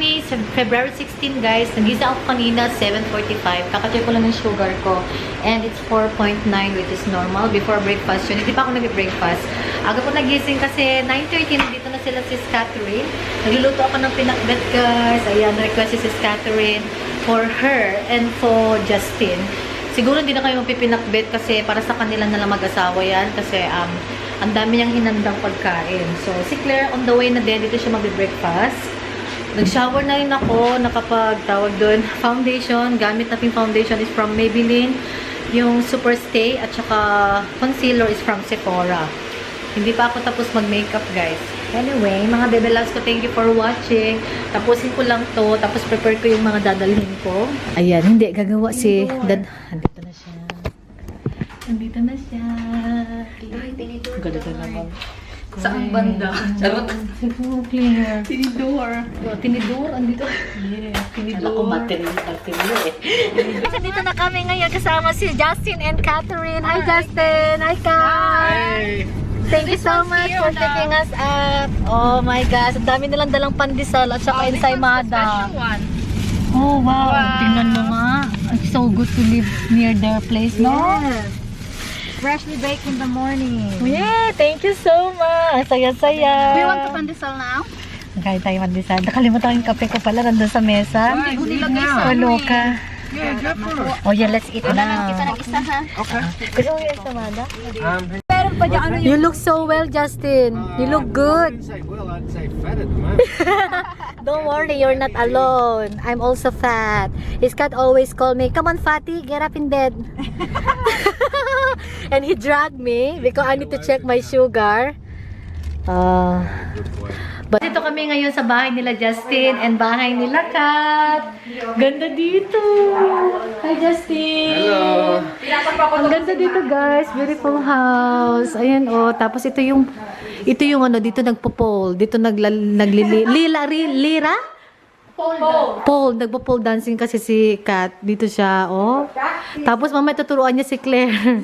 me, February 16 guys. Nagisa ako kanina, 7:45. Kakacheck ko lang ng sugar ko. And it's 4.9 which is normal. Before breakfast yun. Hindi pa ako nag-breakfast. Aga ko nagising kasi 9:30 nandito na sila si Catherine. Nagluluto ako ng pinakbet guys. Ayan, request si Catherine for her and for Justin. Siguro hindi na kayo magpipinakbet kasi para sa kanila na lang mag-asawa yan. Kasi ang dami niyang hinandang pagkain. So, si Claire on the way na din. Dito siya mag-breakfast. Nag-shower na rin ako. Nakapag-tawag doon. Foundation. Gamit natin foundation is from Maybelline. Yung Superstay at saka concealer is from Sephora. Hindi pa ako tapos mag-makeup guys. Anyway, mga bebe loves ko, thank you for watching. Tapusin ko lang to. Tapos prepare ko yung mga dadalhin ko. Ayan, hindi. Gagawa si Dad. Andito na siya. Nandito na siya. Ay, tinidor. Ganda naman. Saan banda? Charot. Siguro, Claire. Tinidor. Tinidor, andito. Yeah, tinidor. Alam ko, material eh. Dito na kami ngayon kasama si Justin and Catherine. Hi, Justin! Hi, Kat! Hi! Thank you so much for picking us up. Oh my gosh, ang dami nilang dalang pandesal at saka ensaymada. Oh, wow. Tingnan mo nga. It's so good to live near their place, no? Yes. Freshly baked in the morning. Yeah, thank you so much. Saya-saya. Do you want to pandesal now? Kain tayo pandesal. Nakalimutan yung kape ko pala nandun sa mesa. Hindi ko nilagay sa Walo ka. Yeah, Oh yeah, let's eat now. Kita nag-isa ha? Okay. Gusto mo yung ensaymada? Meron pa dyan. You look so well, Justin. You look good. I'd say fat at the moment. Don't worry, you're not alone. I'm also fat. His cat always call me, "Come on, fatty, get up in bed." And he dragged me because I need to check my sugar. But dito kami ngayon sa bahay nila Justin and bahay nila Kat. Ganda dito. Hi Justin. Hello. Ang ganda dito guys. Beautiful house. Ayan oh. Tapos ito yung ano dito nagpo-pole. Dito lira? Pole. Nagpo-pole dancing kasi si Kat. Dito siya oh. Tapos mamaya tuturuan niya si Claire.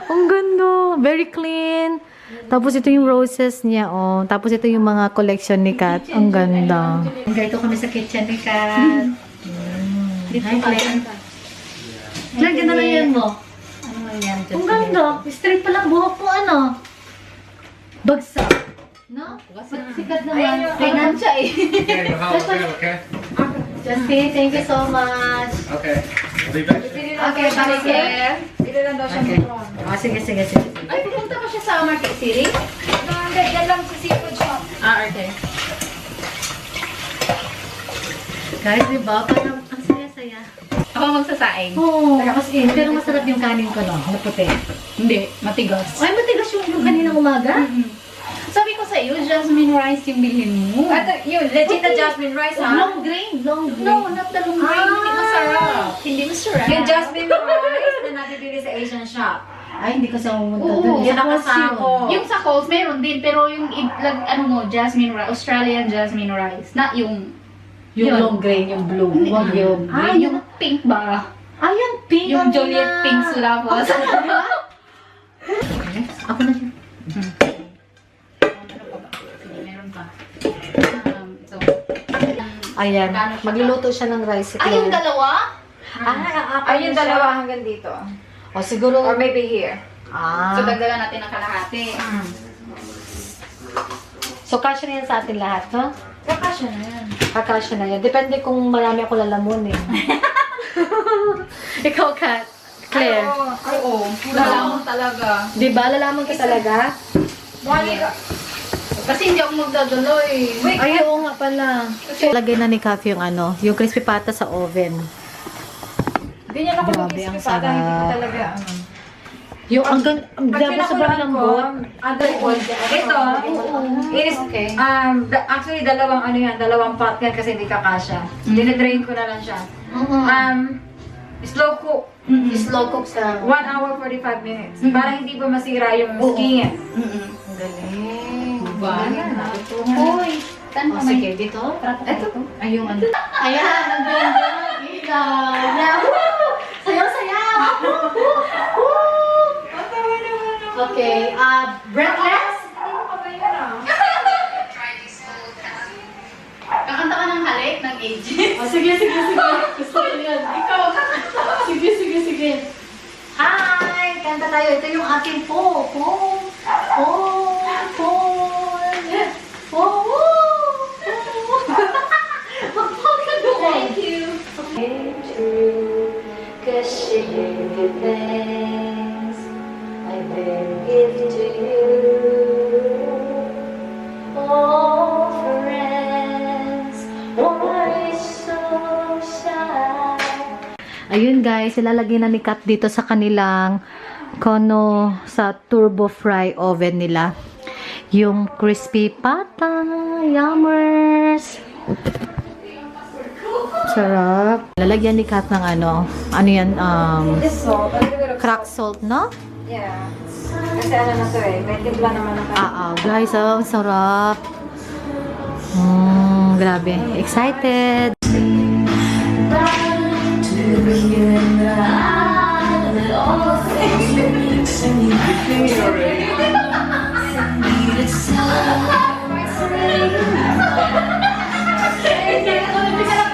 Ang ganda. Very clean. Tapos ito yung roses niya, oh. Tapos ito yung mga collection ni Kat. Ang ganda. Dito kami sa kitchen ni Kat. Hi, Claire. Claire, ganda na yan mo. Ano yan? Ang ganda. Straight pa lang buhok mo, ano? Bagsak. No? Sikat naman. Tingnan siya eh. Okay, okay. Justin, thank you so much. Okay. I'll be back. Okay, bye. Bili lang daw siya Okay. ng prawn. Oh, sige. Ay, pupunta pa siya sa Market City? Hindi, yan lang sa seafood shop. Okay. Guys, diba? Parang ang saya-saya. Ako magsasaing. Oo, kasi pero masarap yung kanin ko, no? Na puti. Hindi, matigas. Ay, matigas yung kaninang umaga? Sabi ko sa iyo, jasmine rice yung bilhin mo. At yun, legit na jasmine rice ha? Long grain. No, not the long grain. Hindi masarap. Hindi masarap. Yung jasmine rice na nabibili sa Asian shop. Ay, hindi kasi ako pumunta Oo, doon. yan Sa ang Coles kasako. yun. Yung sa Coles, meron din. Pero yung, ano mo, jasmine rice, Australian jasmine rice. Not yung... Yung yun. long grain, yung blue. Wag yung Ah, yung pink ba? Ah, yung pink. Yung ano Joliet na? pink sulapos. Ako na siya. Meron pa. Ito. Ayan. Magluluto siya ng rice. Ay, yung dalawa? Ay, yung dalawa hanggang dito. O, siguro. Or maybe here. Ah. So, dagdagan natin ang kalahati. So, kasya na yan sa atin lahat, no? Kakasya na yan. Kakasya na yan. Depende kung marami ako lalamunin. Ikaw, Kat. Claire. Oo. Lalaman talaga. Di ba? Lalaman ka talaga? Kasi hindi ako magdadalo eh. Wait, Ay, oo nga pala. Lagay na ni Kathy yung ano, yung crispy pata sa oven. ganyan ako Grabe, mag-crispy ang pata. Hindi ko sarap. talaga. Yung ang grabe sobrang lambot. Ito, it is, actually, dalawang pot yan kasi hindi kakasya. Dinidrain ko na lang siya. Slow cook. Slow cook sa 1 hour 45 minutes. Para hindi pa masira yung skin. Ang galing. Diba? Ayan, natutunan. Uy, tan Oh, sige, dito. Ito. Ay, yung ano. Ayan, ang ganda. Kita. Sayaw-sayaw. Okay, breathless? ng age. Oh, sige. Gusto ko yan. Ikaw, Sige. Hi! Kanta tayo. Ito yung aking po. Magpag ka doon. Thank you. Cause she gave you thanks. I bring it to you. Oh, friends, why so sad? Ayun guys, ilalagay na ni Kat dito sa kanilang kono sa turbo fry oven nila. Yung crispy pata, yummers. Sarap. Lalagyan ni Kat ng ano yan, This salt, a little bit of crack salt, no? Yeah. Kasi ano na to eh, may timpla naman ang Guys, sarap. Grabe. Excited.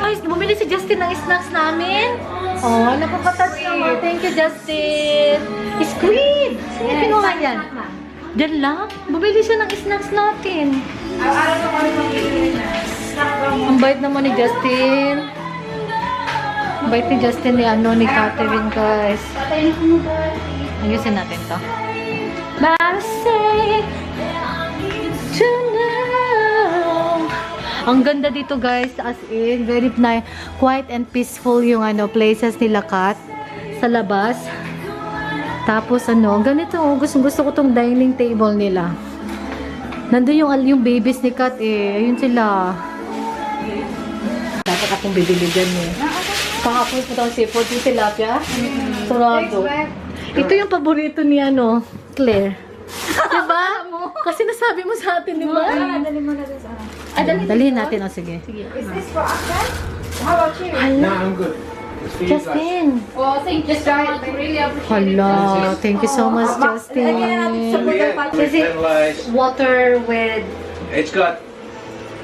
Guys, bumili si Justin ng snacks namin. Oh, napapatouch naman. Thank you, Justin. Squid! Sino kinuha yan? Diyan lang? Bumili siya ng snacks natin. Araw-araw na kami mag-ibig na. Ang bait naman ni Justin. Ang bait ni Justin ni Catherine, guys. Ayusin natin to. Say to know. Ang ganda dito, guys. As in, very nice. Quiet and peaceful yung places nila, Kat. Sa labas. Tapos ganito. Gusto ko tong dining table nila. Nandun yung babies ni Kat eh. Ayun sila. Dapat akong bibili dyan eh. Kahapon po itong seafood yung tilapia. Sarado. Ito yung paborito ni Claire. Diba? Kasi nasabi mo sa atin, diba? Dali mo na sa ano. Dalhin natin, sige. Is this for Akran? How about you? No, I'm good. It's for you guys. Justin. Well, thank you so much. Really appreciate it. Hala, thank you so much, Justin. And we get Is it revitalized. water with It's got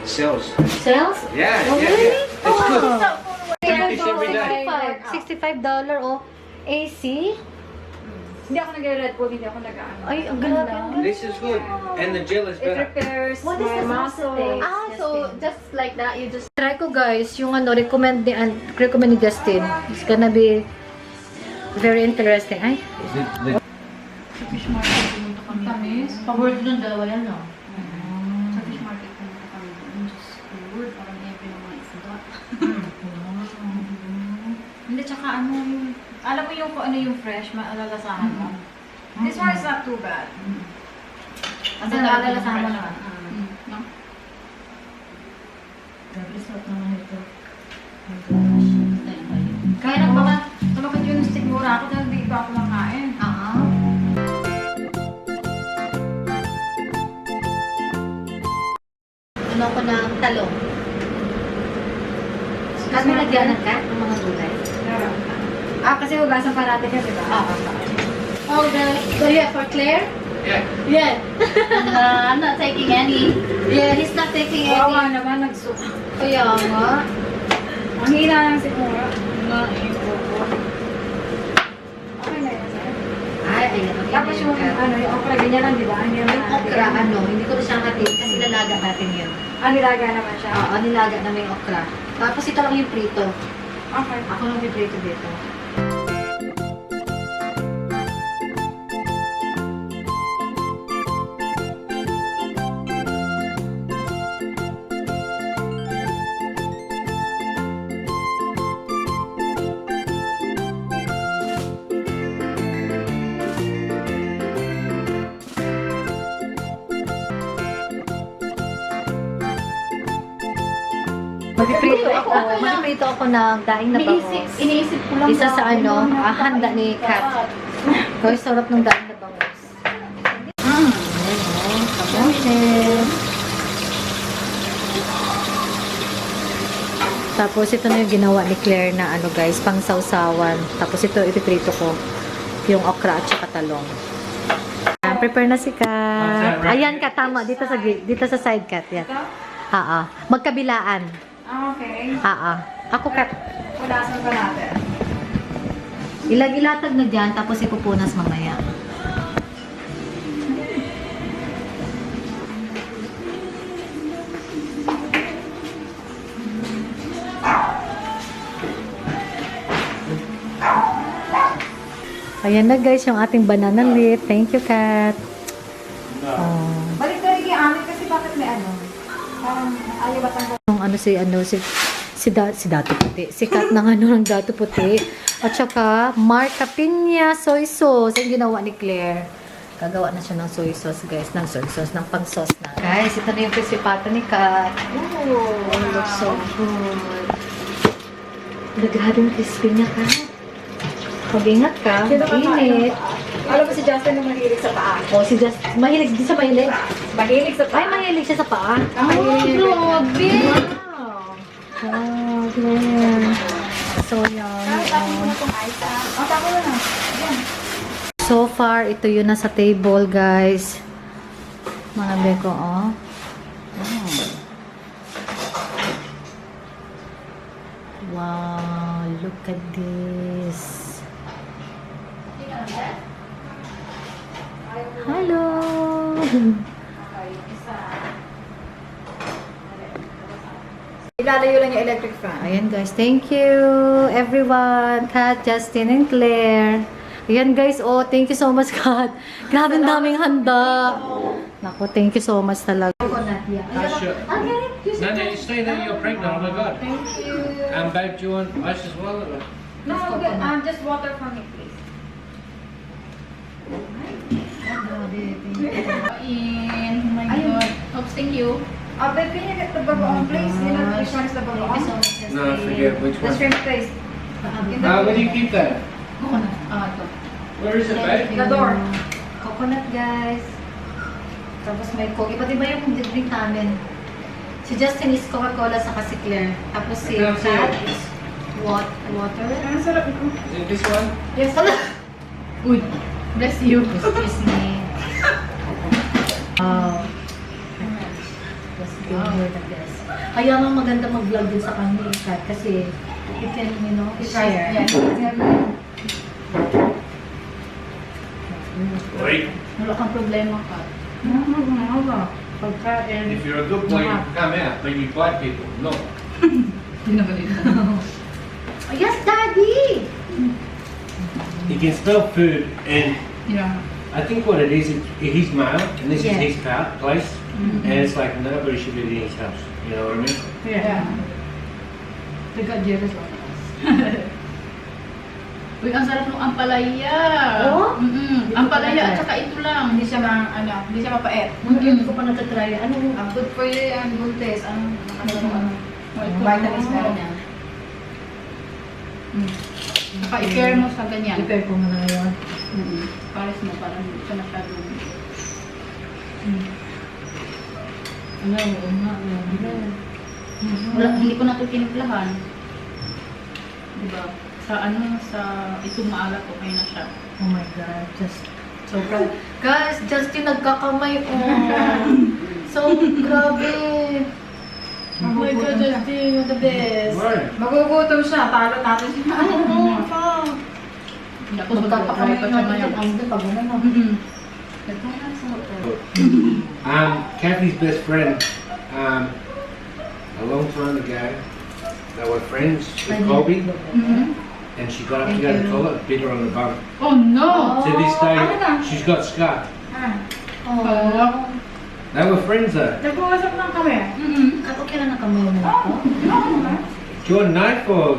cells. cells? Yeah, Oh, yeah, really? yeah. It's good. Ayan, It's every day. $65 o AC. Hindi ako nag-Red Bull, hindi ako nag-ano. Ay, ang ganda. This is good. And the gel is It better. repairs What is my this muscles. muscle? So, just like that, you just... Try ko guys, yung recommend ni Justin. It's gonna be very interesting. Ay, Fish market pumunta kami. Tamis. paborito ng dalawa yan, no? Sa fish market pumunta kami. Yung just good. Parang every ng mga isda. Hindi, tsaka yung... Alam mo yung kung ano yung fresh, maalalasahan mo. This one is not too bad. Kasi naalalasahan mo naman. No? Grabe, sarap naman ito. Kaya nang baka tumakot yung stick mura ako dahil di ba ako makain. Ano ko ng talong? Kami nagyanan ka ng mga gulay. Kasi hugasan pa natin yan, di ba? Oh, so yeah, for Claire? Yeah. Yeah. I'm not taking any. Yeah, he's not taking Oo any. nga naman, nagsuka. Kaya nga. Ang hina lang siguro. Okay na yan, sir. Ay, ayan. Okay Tapos na yung, Kat. yung okra, ganyan lang, di ba? Hindi naman Yung okra, hindi ko na siya hatiin kasi lalaga natin yun. Nilaga naman siya. Oo, nilaga namin yung okra. Tapos ito lang yung prito. Okay. Ako lang yung prito dito. Magpiprito ako ng daing na bangus. Iniisip ko lang. Isa sa handa ni Kat. Kaya sarap ng daing na bangus. Ayan o, kamote. Tapos ito na yung ginawa ni Claire na guys, pang sausawan. Tapos ito, ipiprito ko yung okra at saka talong. Prepare na si Kat. Ayan ka, tama. Dito sa side cut. Yan. Magkabilaan. Okay. Ako kat. Punasan pa natin. Ilag-ilatag na dyan, tapos ipupunas mamaya. Ayan na guys, yung ating banana leaf. Thank you, Kat. Oh. Balik na rin yung amin kasi bakit may ano? Parang ayaw ba tanggal? Yung si Dato Puti. Si Kat ng ng Dato Puti. At saka, Marca Piña soy sauce. Yung ginawa ni Claire. Gagawa na siya ng soy sauce, guys. Ng soy sauce, ng pang-sauce na. Guys, ito na yung crispy ni Kat. Oh, it looks so good. Grabe yung crispy niya, Kat. Pag-ingat ka, mainit. Alam mo si Justin na mahilig sa paa. Oh, si Just, mahilig, di siya mahilig. Mahilig sa Ay, mahilig siya sa paa. mahilig. Grabe! Wow, Claire. So, yummy. Ang tama na na. Yan. So far, ito yun na sa table, guys. Mga beko, oh. Wow, look at this. Hello! Ilalayo lang yung electric fan. Ayan guys, thank you everyone, Kat, Justin, and Claire. Ayan guys, oh, thank you so much, Kat. Grabe ang daming handa. Naku, thank you so much talaga. Sure. Nana, you stay there, you're pregnant, oh my god. Thank you. And babe, do you want ice as well? Or? No, just water for me, please. In, oh my Ayun. God. Oops, thank you. Babe, can you get the bagoong, please? You know which one is the bagoong? No, I forget which The one. shrimp paste. Where do you keep that? Ito. Where is it, babe? The door. Coconut, guys. Tapos may Coke. Iba't iba yung drink namin. Si Justin is Coca-Cola sa si Claire. Tapos si I can't see Kat it. is water. Ang sarap ito. Is it this one? Yes, hala! Uy, bless you. Excuse me. Wow. Let's go here the best. Kaya nga maganda mag-vlog din sa kanya, Kat, kasi you can, you know, share. Yes. Wait. Wala kang problema ka. Pagkain. If you're a good boy, you can come out, but you bite people. No. Hindi naman ito. Oh, yes, Daddy! He can smell food, and Yeah. I think what it is, he's male, and this Yeah. is his place, and it's like nobody should be in his house. You know what I mean? Yeah. They got jealous of us. Uy, ang sarap ng ampalaya. Oh? Mm-mm. Ampalaya at saka ito lang. Hindi siya hindi siya mapait. Hindi ko pa natatry. Ano? Good for you and good taste. Ang Ito, vitamins meron yan. Saka i-care mo sa ganyan. Prepare ko muna ngayon. Pares mo, parang hindi siya masyadong... Ano? Oo nga. Wala, hindi ko na ito tinimplahan. Diba? Sa ito maalat, okay na siya. Oh my God. Just so proud. Guys, Justin nagkakamay. Oh. So, grabe. Oh my God, Justin, you're the best. Right. Magugutom siya. Talo natin siya. Tapos magpapakamay pa siya ngayon. Pag ano. Kathy's best friend, a long time ago, they were friends with Colby, and she got up to go to the toilet, bit her on the bum. Oh no! To this day, ano na? she's got scar. Oh. They were friends though. Nag-uusap lang kami. At okay lang nakamay mo na ako. Do you want a knife or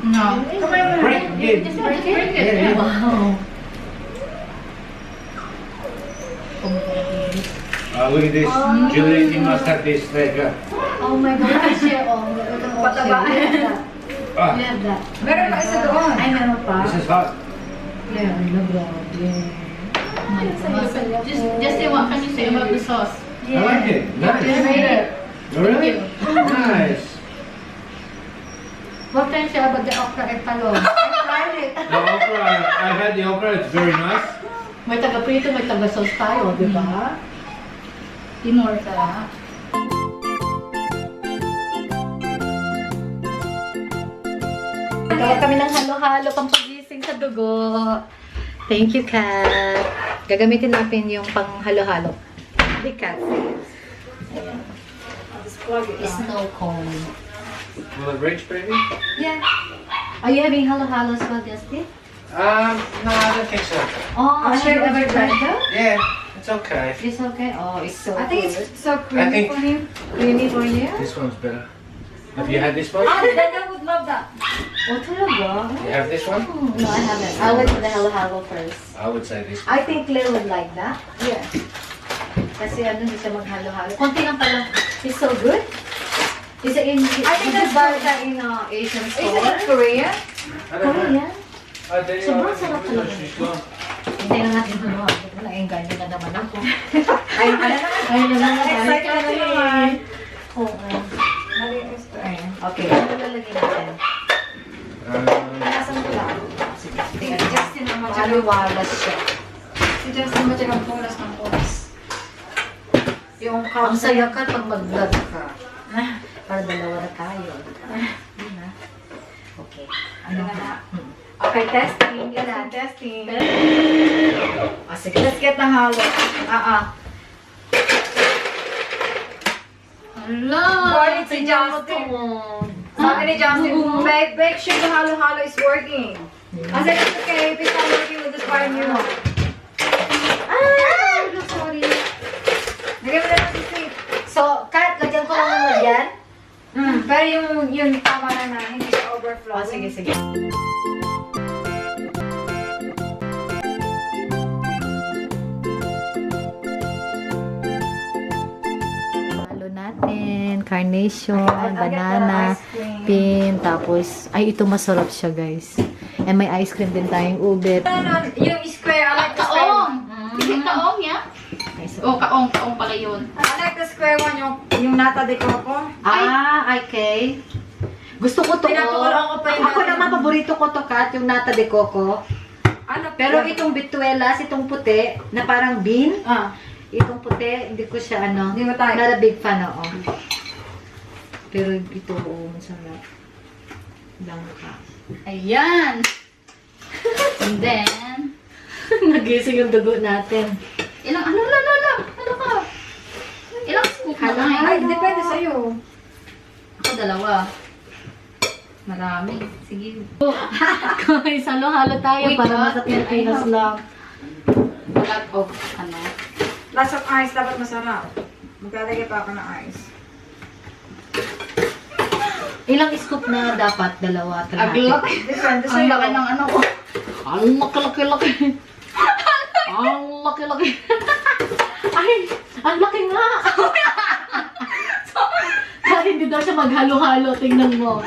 No. Kamay mo na. break? Yeah. Just break it. Yeah, yeah. Wow. Oh, look at this. Juliet, you must have this. There you go. Oh my God. I share all. Pataba. Ah, Leda. Meron pa isa doon. Ay, meron pa. this is hot. Leda, grabe. Just say what can you say about the sauce? I like it. Nice. Oh, really? Nice. What can you say about the okra and talong? I tried it. The okra, I've had the okra. It's very nice. May taga-prito, may taga-sauce tayo, di ba? Tinor ka. Gawa kami ng halo-halo pampagising sa dugo. Thank you, Kat. Gagamitin natin yung pang halo-halo. Hindi, Kat. Ayan. Snow cone. Will it reach, baby? Yeah. Are you having halo-halo as well, Justin? No, I don't think so. Oh, have you ever tried that? Yeah, it's okay. It's okay. Oh, it's so I think good. it's so I creamy think- for him. Creamy for you? This one's better. Have you had this one? Daniel would love that. Oh, talaga? You have this one? No, I haven't. I went to the halo-halo first. I would say this one. I think Claire would like that. Yeah. Kasi ano, hindi siya maghalo-halo. Konti lang pala. It's so good. Is it in, I think did you that's buy good. that in Asian Is store? it Korea? I don't know. Korean? Daniel, Sobrang I think sarap it's talaga. she's gone. Hindi na natin ano. Naengganyo na naman ako. Ayun ka na naman. Ayun na naman. Excited na naman. Oo. Mali yung gusto. Ayan. Okay, ano lalagyan natin? Nasaan ko lang? Si Justin naman. Maliwalas siya. Si Justin ba tsaka punas ng punas? Yung Ang couch saya ka pag mag-vlog ka. Para dalawa na tayo. Yun na. Okay. Ano na? Okay, testing. Yan na, testing. Ah, sige. Let's get the halo. Hello! Morning si Justin. Sabi ni Justin, make sure the halo-halo is working. I said, it's okay. If it's not working, we'll just buy a new one. Ah! Sorry. Lagyan mo na lang si Sid. So, Kat, lagyan ko lang naman yan. Pero yung tama na hindi siya overflow. Oh, sige, sige. Halo natin, carnation, banana, pin, tapos, ay, ito masarap siya, guys. And may ice cream din tayong ube. Yung square, I like the square Kaong! one. Is it kaong, yeah? Okay, so, Oh, kaong. Kaong pala yun. I like the square one, yung nata de coco. okay. Gusto ko to. Pinapakuloan ko pa yung Ako nata. naman, paborito ko to, Kat, yung nata de coco. Ano? Pero itong bituelas, itong puti, na parang bean, itong puti, hindi ko siya, ano, Hindi mo tayo. not a big fan, oo. Pero ito, oo, masarap. Langka. Ayan. And then, Nagising yung dugo natin. ilang, ano ka? Ilang scoop na lang. Ay, depende sa'yo. Ako dalawa. Marami. Sige. Guys, halo-halo tayo Wait, para what? sa Pilipinas lang. Wala of, ano. Lots of ice, dapat masarap. Maglalagay pa ako ng ice. Ilang scoop na dapat? Dalawa, Aglak. Depende Ang sa'yo. laki ng ano ko. Ang laki-laki-laki. Ang laki-laki. Ay, ang laki nga. Kaya hindi daw siya maghalo-halo. Tingnan mo.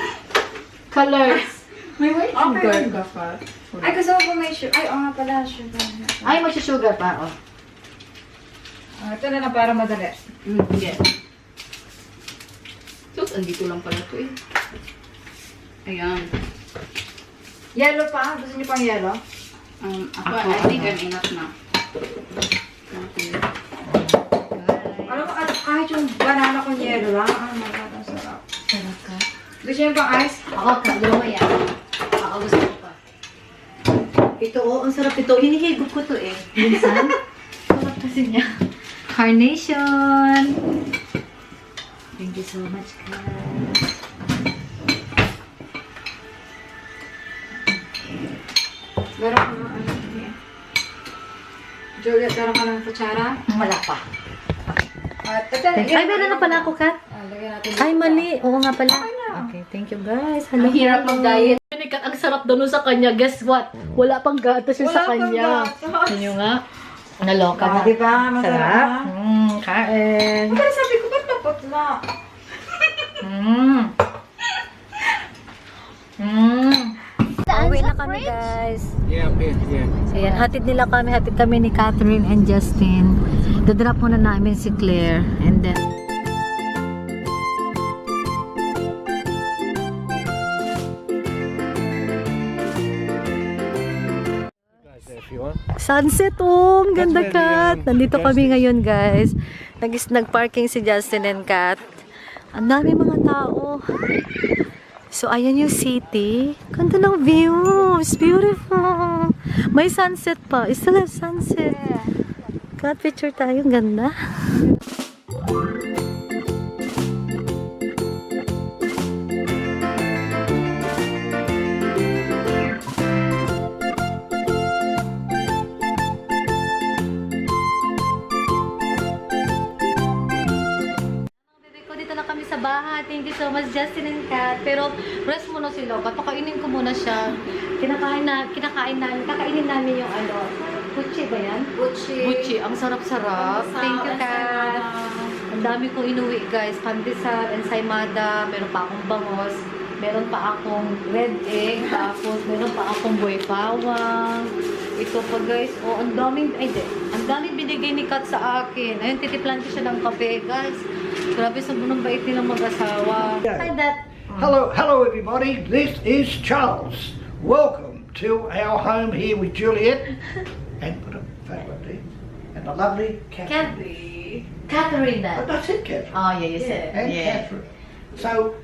Colors. May white Okay. sugar ka pa. Ay, gusto ko may sugar. Ay, oo nga pala, sugar. Ay, may sugar pa. Oh. Ito na lang para madali. Yeah. Sus, andito lang pala to eh. Ayan. Yellow pa? Gusto niyo pang yellow? Ako, I think I'm enough na. Okay. Alam mo, kahit yung banana kong yellow lang, my God, ang sarap. Sarap ka. Gusto niyo pang ice? Ako, dalawa yan. Ako gusto ko pa. Ito, oh, ang sarap ito. Hinihigop ko to eh. Minsan. Sarap kasi niya. Carnation. Thank you so much, guys. Meron ka ng ano? Juliet, meron ka ng kutsara? Wala pa. At, Ay, meron na pala ako, Kat. Lagyan natin Ay, dito. mali. Oo nga pala. Okay na. Okay, thank you, guys. Ang hirap mag-diet. Kat, ang sarap doon sa kanya. Guess what? Wala pang gatas yung Wala sa pang kanya. gatas. Yun yung nga. Naloka Ah, na. diba? Masarap. Sarap. Kain. Pero sabi ko, ba't naputla? Uwi na kami, guys. Yeah, I'm here. Yeah. So, yan. Hatid nila kami. Hatid kami ni Catherine and Justin. Dadrop muna namin si Claire. And then... Guys, if you want. Sunset, oh. Ang ganda, That's where Kat. the, Nandito kami Justin- ngayon, guys. Nag-parking si Justin and Kat. Ang dami mga tao. So, ayan yung city. Ganda ng view. It's beautiful. May sunset pa. It's still a sunset. Cut picture tayo. Ang ganda. Ko dito na kami sa bahay. Thank you so much, Justin and Kat. Pero rest muna sila. Papakainin ko muna siya. Kakainin namin yung ano. Buchi ba yan? Buchi. Ang sarap-sarap. Thank you, Kat. Ang dami kong inuwi, guys. Pandesal, ensaymada. Meron pa akong bangos. Meron pa akong red egg. Tapos, meron pa akong buhay bawang. Ito pa, guys. Oh, ang daming binigay ni Kat sa akin. Ayun, titiplan ko siya ng kape, guys. Grabe, sobrang bait nilang mag-asawa. Hi, Dad. Hello everybody, this is Charles. Welcome to our home here with Juliet and put a photo up there. And the lovely Catherine. Catherine, Dad. Oh, that's it, Catherine. Oh, yeah, you said. And Catherine. So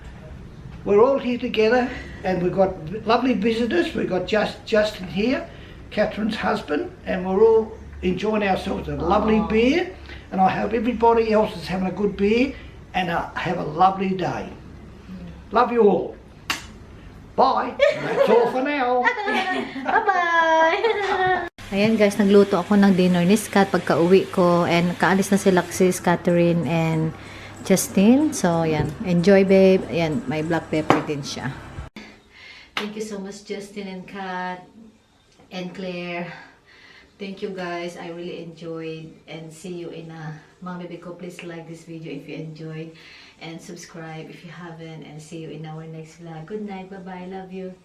we're all here together and we've got lovely visitors. We've got Justin here, Catherine's husband, and we're all enjoying ourselves with a lovely beer. And I hope everybody else is having a good beer and have a lovely day. Love you all. Bye. That's all for now. Bye-bye! Ayan guys, nagluto ako ng dinner ni Scott pagka uwi ko. And kaalis na sila sis, Catherine and Justin. So, ayan. Enjoy, babe. Ayan, may black pepper din siya. Thank you so much, Justin and Kat and Claire. Thank you guys. I really enjoyed and see you in a Mama Baby Ko. Please like this video if you enjoyed and subscribe if you haven't and see you in our next vlog. Good night. Bye-bye. Love you.